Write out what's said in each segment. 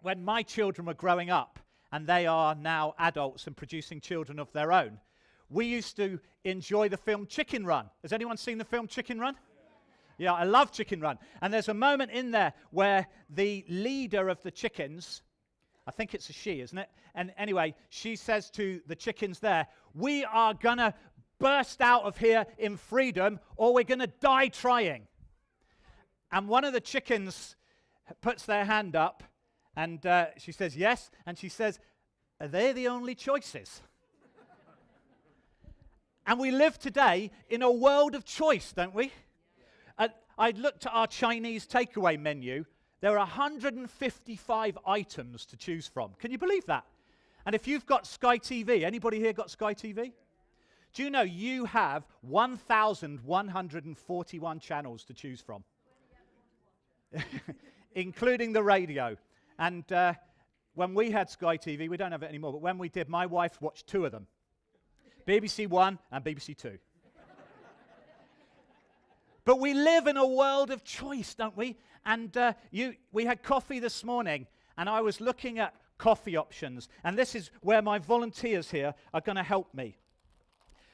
when my children were growing up, and they are now adults and producing children of their own, we used to enjoy the film Chicken Run. Has anyone seen the film Chicken Run? Yeah, I love Chicken Run. And there's a moment in there where the leader of the chickens, I think it's a she, isn't it? And anyway, she says to the chickens there, "We are going to burst out of here in freedom, or we're going to die trying." And one of the chickens puts their hand up, and she says, "Yes." And she says, "Are they the only choices?" And we live today in a world of choice, don't we? I looked at our Chinese takeaway menu. There are 155 items to choose from. Can you believe that? And if you've got Sky TV, anybody here got Sky TV? Do you know you have 1,141 channels to choose from? Including the radio. And when we had Sky TV, we don't have it anymore, but when we did, my wife watched 2 of them. BBC One and BBC Two. But we live in a world of choice, don't we? And we had coffee this morning, and I was looking at coffee options. And this is where my volunteers here are going to help me.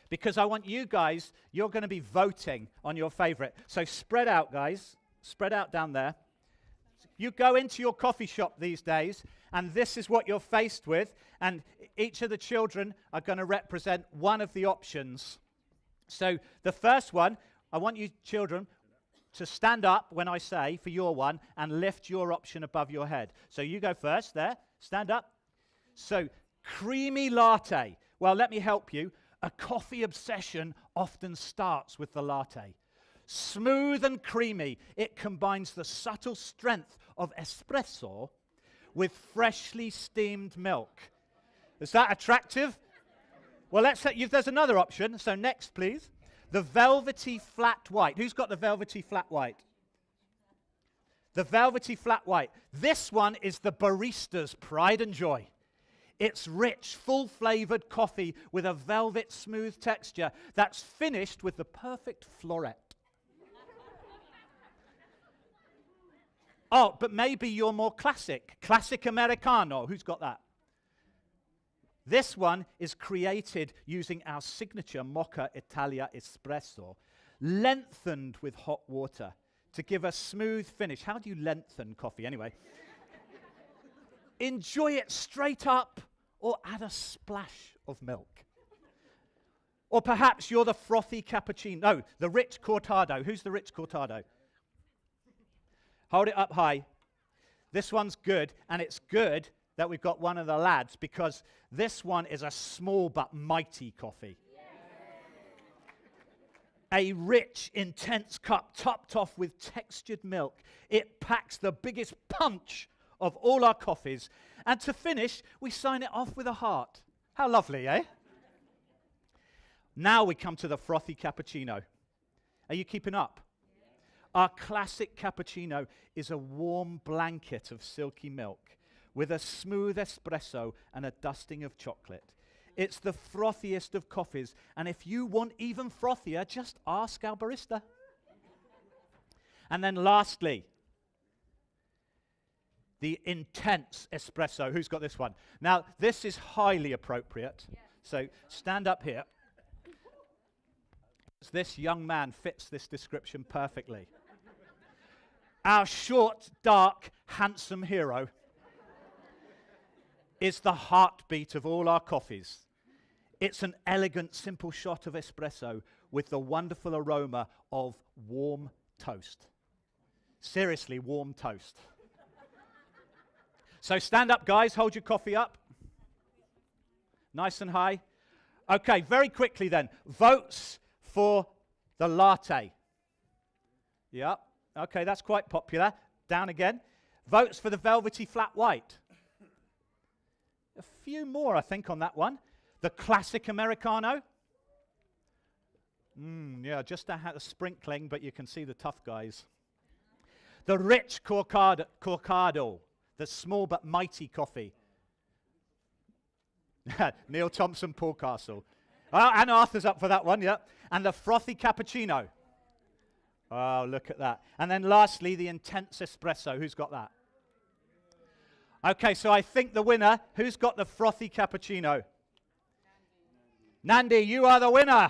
Because I want you guys, you're going to be voting on your favorite. So spread out, guys. Spread out down there. You go into your coffee shop these days, and this is what you're faced with. And each of the children are going to represent one of the options. So the first one, I want you children to stand up when I say for your one and lift your option above your head. So you go first there. Stand up. So creamy latte. Well, let me help you. A coffee obsession often starts with the latte. Smooth and creamy, it combines the subtle strength of espresso with freshly steamed milk. Is that attractive? Well, there's another option. So next, please. The velvety flat white. Who's got the velvety flat white? The velvety flat white. This one is the barista's pride and joy. It's rich, full-flavored coffee with a velvet smooth texture that's finished with the perfect floret. Oh, but maybe you're more classic. Classic Americano. Who's got that? This one is created using our signature Mocha Italia Espresso, lengthened with hot water to give a smooth finish. How do you lengthen coffee anyway? Enjoy it straight up or add a splash of milk. Or perhaps you're the frothy cappuccino. No, the rich cortado. Who's the rich cortado? Hold it up high. This one's good, and it's good that we've got one of the lads because this one is a small but mighty coffee. A rich, intense cup topped off with textured milk. It packs the biggest punch of all our coffees. And to finish, we sign it off with a heart. How lovely, eh? Now we come to the frothy cappuccino. Are you keeping up? Our classic cappuccino is a warm blanket of silky milk with a smooth espresso and a dusting of chocolate. It's the frothiest of coffees, and if you want even frothier, just ask our barista. And then lastly, the intense espresso. Who's got this one? Now, this is highly appropriate. Yeah. So stand up here. This young man fits this description perfectly. Our short, dark, handsome hero is the heartbeat of all our coffees. It's an elegant, simple shot of espresso with the wonderful aroma of warm toast. Seriously, warm toast. So stand up, guys. Hold your coffee up. Nice and high. Okay, very quickly then. Votes for the latte. Yep. Okay, that's quite popular. Down again. Votes for the velvety flat white. A few more, I think, on that one. The classic Americano. Yeah, just a sprinkling, but you can see the tough guys. The rich corcado, the small but mighty coffee. Neil Thompson, Paul Castle. And Arthur's up for that one, yeah. And the frothy cappuccino. Oh, look at that. And then lastly, the intense espresso. Who's got that? Okay, so I think the winner, who's got the frothy cappuccino? Nandi, you are the winner.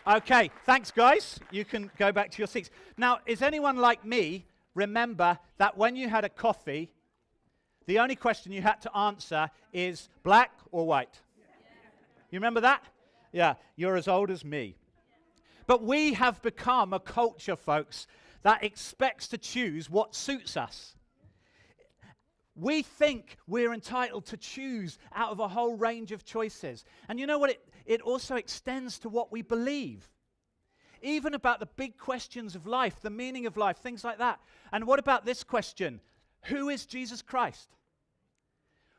Okay, thanks, guys. You can go back to your seats. Now, is anyone like me remember that when you had a coffee, the only question you had to answer is black or white? You remember that? Yeah, you're as old as me. But we have become a culture, folks, that expects to choose what suits us. We think we're entitled to choose out of a whole range of choices. And you know what? It also extends to what we believe. Even about the big questions of life, the meaning of life, things like that. And what about this question? Who is Jesus Christ?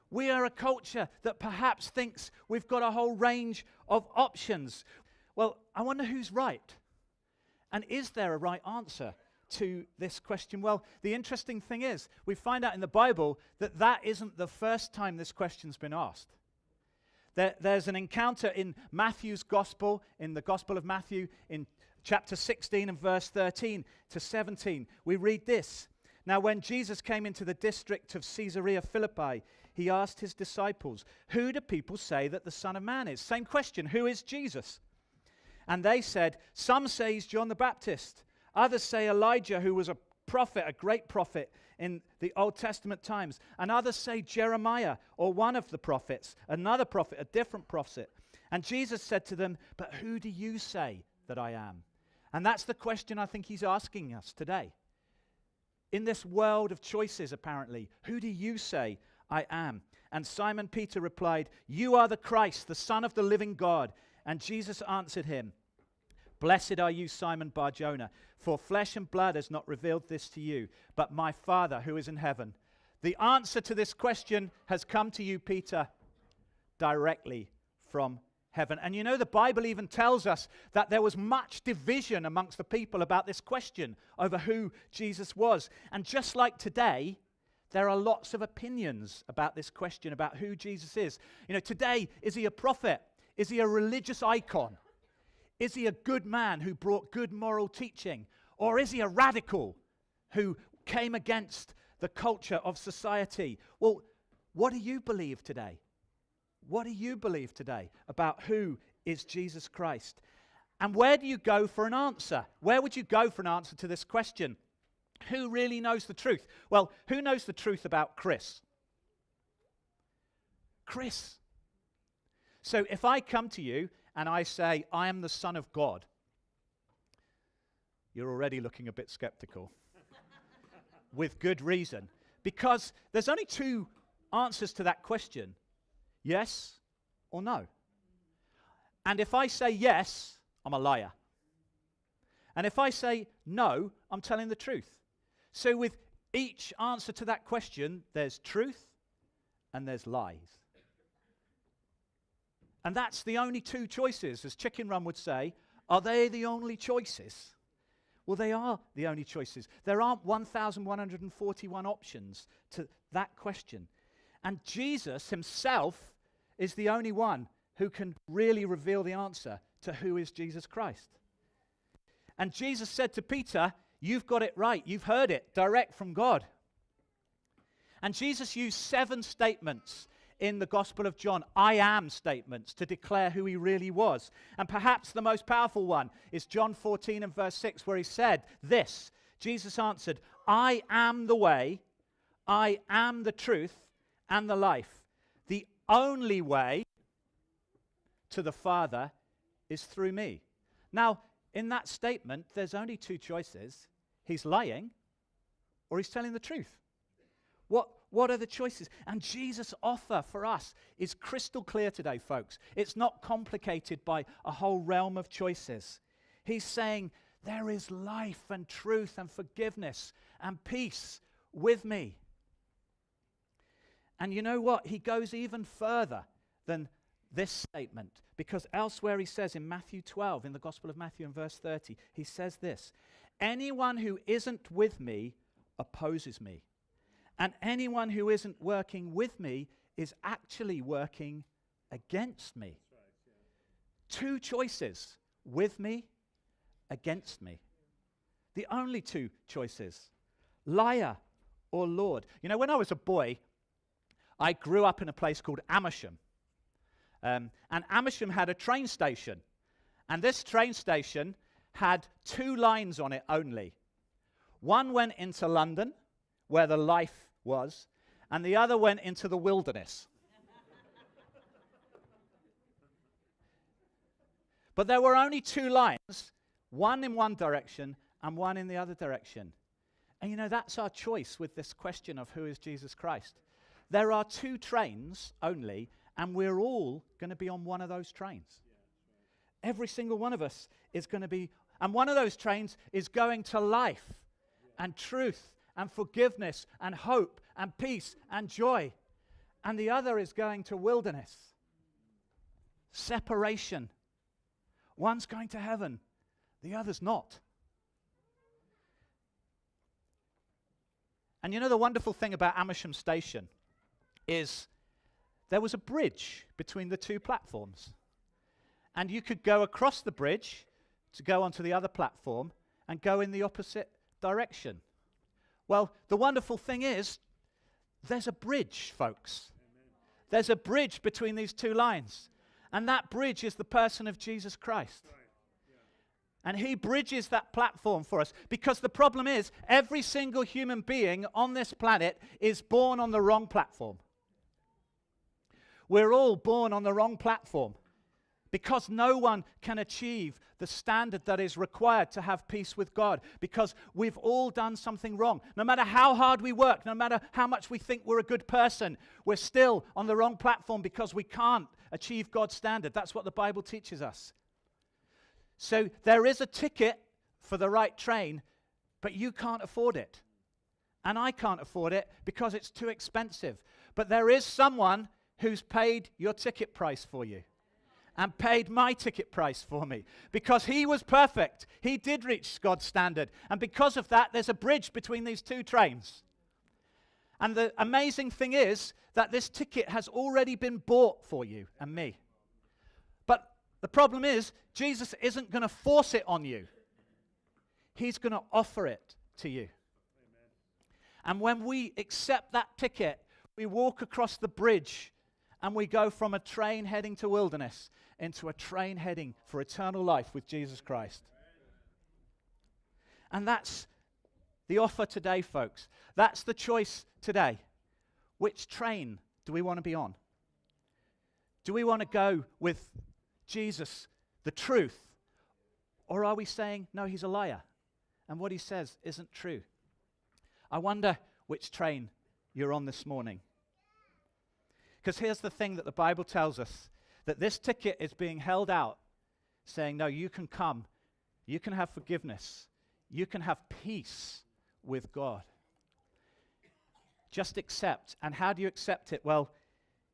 We are a culture that perhaps thinks we've got a whole range of options. Well, I wonder who's right. And is there a right answer to this question? Well, the interesting thing is, we find out in the Bible that that isn't the first time this question's been asked. There's an encounter in Matthew's Gospel, in the Gospel of Matthew, in chapter 16 and verse 13 to 17. We read this. Now, when Jesus came into the district of Caesarea Philippi, he asked his disciples, "Who do people say that the Son of Man is?" Same question, who is Jesus? And they said, "Some say he's John the Baptist. Others say Elijah, who was a prophet, a great prophet in the Old Testament times. And others say Jeremiah, or one of the prophets, another prophet, a different prophet." And Jesus said to them, "But who do you say that I am?" And that's the question I think he's asking us today. In this world of choices, apparently, who do you say I am? And Simon Peter replied, "You are the Christ, the Son of the living God." And Jesus answered him, "Blessed are you, Simon Bar-Jonah, for flesh and blood has not revealed this to you, but my Father who is in heaven." The answer to this question has come to you, Peter, directly from heaven. And you know, the Bible even tells us that there was much division amongst the people about this question over who Jesus was. And just like today, there are lots of opinions about this question, about who Jesus is. You know, today, is he a prophet? Is he a religious icon? Is he a good man who brought good moral teaching? Or is he a radical who came against the culture of society? Well, what do you believe today? What do you believe today about who is Jesus Christ? And where do you go for an answer? Where would you go for an answer to this question? Who really knows the truth? Well, who knows the truth about Chris? Chris. So if I come to you and I say, "I am the Son of God," you're already looking a bit skeptical. With good reason. Because there's only two answers to that question. Yes or no. And if I say yes, I'm a liar. And if I say no, I'm telling the truth. So with each answer to that question, there's truth and there's lies. And that's the only two choices. As Chicken Run would say, are they the only choices? Well, they are the only choices. There aren't 1,141 options to that question. And Jesus himself is the only one who can really reveal the answer to who is Jesus Christ. And Jesus said to Peter, "You've got it right. You've heard it direct from God." And Jesus used 7 statements in the Gospel of John, I am statements, to declare who he really was. And perhaps the most powerful one is John 14 and verse 6, where he said this. Jesus answered, "I am the way, I am the truth, and the life. The only way to the Father is through me." Now, in that statement, there's only two choices. He's lying or he's telling the truth. What are the choices? And Jesus' offer for us is crystal clear today, folks. It's not complicated by a whole realm of choices. He's saying, there is life and truth and forgiveness and peace with me. And you know what? He goes even further than this statement, because elsewhere he says in Matthew 12, in the Gospel of Matthew in verse 30, he says this, "Anyone who isn't with me opposes me. And anyone who isn't working with me is actually working against me." Right, yeah. Two choices, with me, against me. The only two choices, liar or Lord. You know, when I was a boy, I grew up in a place called Amersham. And Amersham had a train station. And this train station had 2 lines on it only. One went into London, where the life was, and the other went into the wilderness. But there were only 2 lines, one in one direction and one in the other direction. And you know, that's our choice with this question of who is Jesus Christ. There are 2 trains only, and we're all going to be on one of those trains. Every single one of us is going to be, and one of those trains is going to life and truth and forgiveness and hope and peace and joy. And the other is going to wilderness, separation. One's going to heaven, the other's not. And you know, the wonderful thing about Amersham Station is there was a bridge between the 2 platforms. And you could go across the bridge to go onto the other platform and go in the opposite direction. Well, the wonderful thing is, there's a bridge, folks. Amen. There's a bridge between these 2 lines. And that bridge is the person of Jesus Christ. Right. Yeah. And he bridges that platform for us. Because the problem is, every single human being on this planet is born on the wrong platform. We're all born on the wrong platform. Because no one can achieve the standard that is required to have peace with God. Because we've all done something wrong. No matter how hard we work, no matter how much we think we're a good person, we're still on the wrong platform because we can't achieve God's standard. That's what the Bible teaches us. So there is a ticket for the right train, but you can't afford it. And I can't afford it because it's too expensive. But there is someone who's paid your ticket price for you. And paid my ticket price for me. Because he was perfect. He did reach God's standard. And because of that, there's a bridge between these 2 trains. And the amazing thing is that this ticket has already been bought for you and me. But the problem is, Jesus isn't going to force it on you. He's going to offer it to you. Amen. And when we accept that ticket, we walk across the bridge and we go from a train heading to wilderness into a train heading for eternal life with Jesus Christ. And that's the offer today, folks. That's the choice today. Which train do we want to be on? Do we want to go with Jesus, the truth? Or are we saying, no, he's a liar, and what he says isn't true? I wonder which train you're on this morning. Because here's the thing that the Bible tells us, that this ticket is being held out, saying, no, you can come, you can have forgiveness, you can have peace with God. Just accept. And how do you accept it? Well,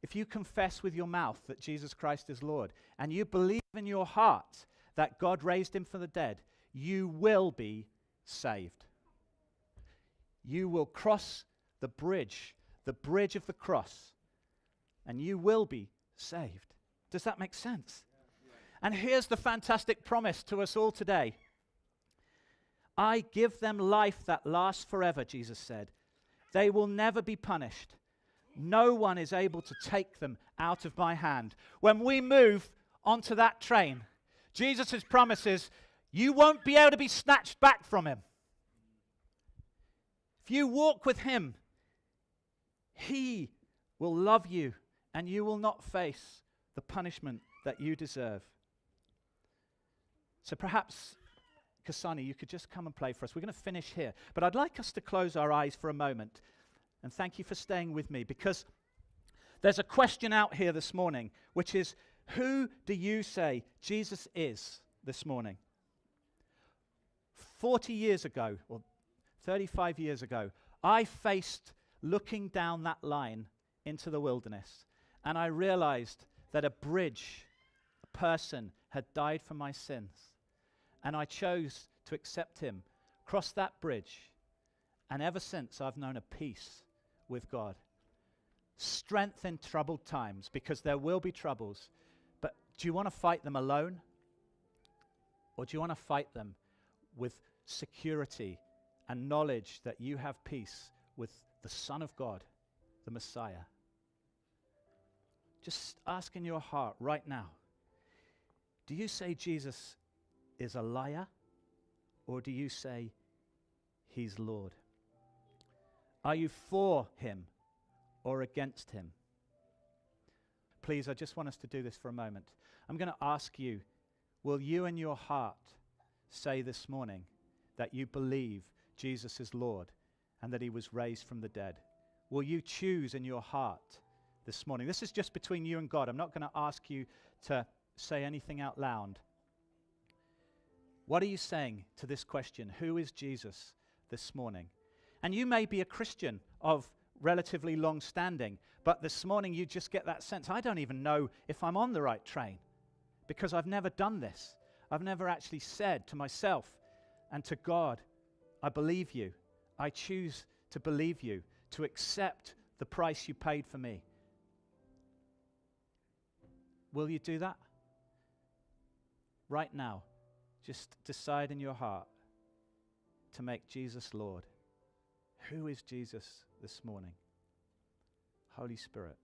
if you confess with your mouth that Jesus Christ is Lord, and you believe in your heart that God raised him from the dead, you will be saved. You will cross the bridge of the cross, and you will be saved. Does that make sense? And here's the fantastic promise to us all today. I give them life that lasts forever, Jesus said. They will never be punished. No one is able to take them out of my hand. When we move onto that train, Jesus' promise is, you won't be able to be snatched back from him. If you walk with him, he will love you, and you will not face the punishment that you deserve. So perhaps, Kasani, you could just come and play for us. We're going to finish here. But I'd like us to close our eyes for a moment. And thank you for staying with me, because there's a question out here this morning, which is, who do you say Jesus is this morning? 40 years ago, or 35 years ago, I faced looking down that line into the wilderness, and I realized that a person had died for my sins, and I chose to accept him, cross that bridge, and ever since I've known a peace with God. Strength in troubled times, because there will be troubles, but do you want to fight them alone? Or do you want to fight them with security and knowledge that you have peace with the Son of God, the Messiah. Just ask in your heart right now, do you say Jesus is a liar, or do you say he's Lord? Are you for him or against him? Please, I just want us to do this for a moment. I'm going to ask you, will you in your heart say this morning that you believe Jesus is Lord and that he was raised from the dead? Will you choose in your heart this morning? This is just between you and God. I'm not going to ask you to say anything out loud. What are you saying to this question? Who is Jesus this morning? And you may be a Christian of relatively long standing, but this morning you just get that sense, I don't even know if I'm on the right train because I've never done this. I've never actually said to myself and to God, I believe you. I choose to believe you, to accept the price you paid for me. Will you do that? Right now, just decide in your heart to make Jesus Lord. Who is Jesus this morning? Holy Spirit.